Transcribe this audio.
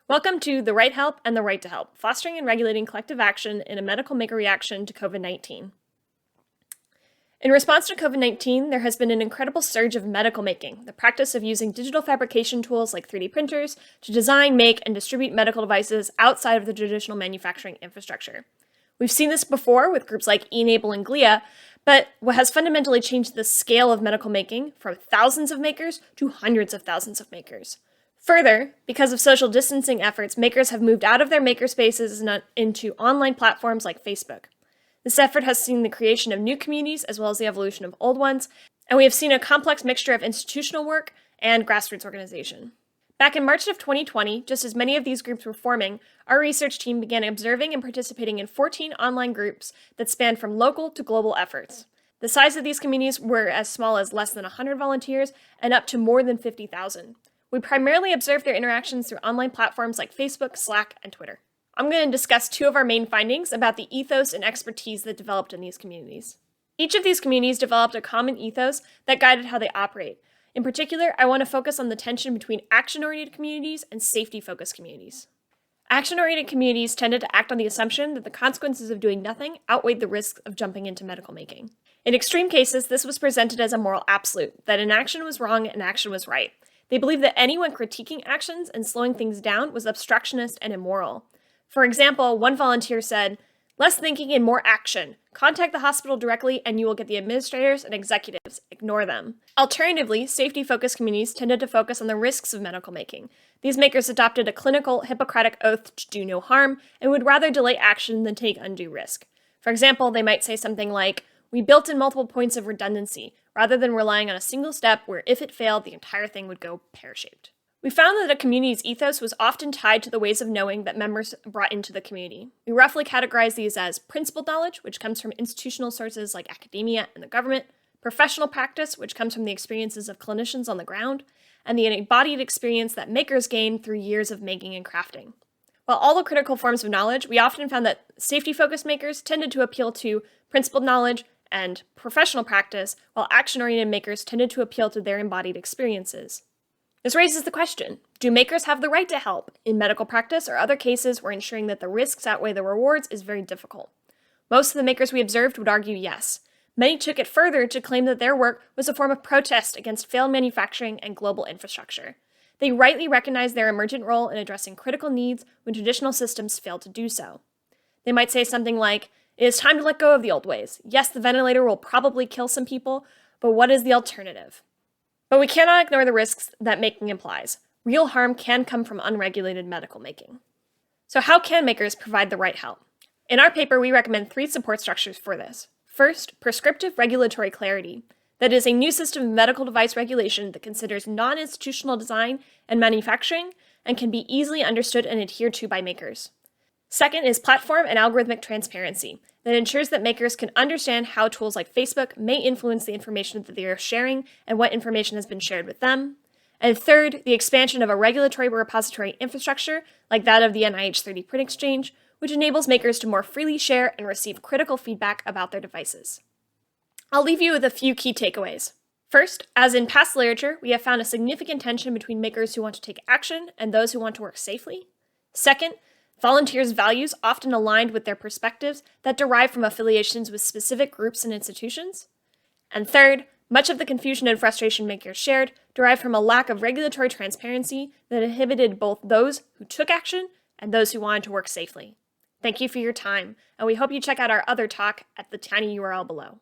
Welcome to The Right Help and the Right to Help, fostering and regulating collective action in a medical maker reaction to COVID-19. In response to COVID-19, there has been an incredible surge of medical making, the practice of using digital fabrication tools like 3D printers to design, make, and distribute medical devices outside of the traditional manufacturing infrastructure. We've seen this before with groups like eNable and GLIA, but what has fundamentally changed the scale of medical making from thousands of makers to hundreds of thousands of makers. Further, because of social distancing efforts, makers have moved out of their makerspaces and into online platforms like Facebook. This effort has seen the creation of new communities as well as the evolution of old ones, and we have seen a complex mixture of institutional work and grassroots organization. Back in March of 2020, just as many of these groups were forming, our research team began observing and participating in 14 online groups that spanned from local to global efforts. The size of these communities were as small as less than 100 volunteers and up to more than 50,000. We primarily observed their interactions through online platforms like Facebook, Slack, and Twitter. I'm going to discuss two of our main findings about the ethos and expertise that developed in these communities. Each of these communities developed a common ethos that guided how they operate. In particular, I want to focus on the tension between action-oriented communities and safety-focused communities. Action-oriented communities tended to act on the assumption that the consequences of doing nothing outweighed the risks of jumping into medical making. In extreme cases, this was presented as a moral absolute, that inaction was wrong and action was right. They believed that anyone critiquing actions and slowing things down was obstructionist and immoral. For example, one volunteer said, "Less thinking and more action. Contact the hospital directly and you will get the administrators and executives. Ignore them." Alternatively, safety-focused communities tended to focus on the risks of medical making. These makers adopted a clinical, Hippocratic oath to do no harm and would rather delay action than take undue risk. For example, they might say something like, "We built in multiple points of redundancy," rather than relying on a single step where if it failed, the entire thing would go pear-shaped. We found that a community's ethos was often tied to the ways of knowing that members brought into the community. We roughly categorize these as principled knowledge, which comes from institutional sources like academia and the government, professional practice, which comes from the experiences of clinicians on the ground, and the embodied experience that makers gain through years of making and crafting. While all the critical forms of knowledge, we often found that safety-focused makers tended to appeal to principled knowledge and professional practice, while action-oriented makers tended to appeal to their embodied experiences. This raises the question, do makers have the right to help in medical practice or other cases where ensuring that the risks outweigh the rewards is very difficult? Most of the makers we observed would argue yes. Many took it further to claim that their work was a form of protest against failed manufacturing and global infrastructure. They rightly recognized their emergent role in addressing critical needs when traditional systems failed to do so. They might say something like, "It is time to let go of the old ways. Yes, the ventilator will probably kill some people, but what is the alternative?" But we cannot ignore the risks that making implies. Real harm can come from unregulated medical making. So how can makers provide the right help? In our paper, we recommend 3 support structures for this. First, prescriptive regulatory clarity. That is a new system of medical device regulation that considers non-institutional design and manufacturing and can be easily understood and adhered to by makers. Second is platform and algorithmic transparency that ensures that makers can understand how tools like Facebook may influence the information that they are sharing and what information has been shared with them. And third, the expansion of a regulatory repository infrastructure like that of the NIH 3D Print Exchange, which enables makers to more freely share and receive critical feedback about their devices. I'll leave you with a few key takeaways. First, as in past literature, we have found a significant tension between makers who want to take action and those who want to work safely. Second, volunteers' values often aligned with their perspectives that derive from affiliations with specific groups and institutions. And third, much of the confusion and frustration makers shared derived from a lack of regulatory transparency that inhibited both those who took action and those who wanted to work safely. Thank you for your time, and we hope you check out our other talk at the tiny URL below.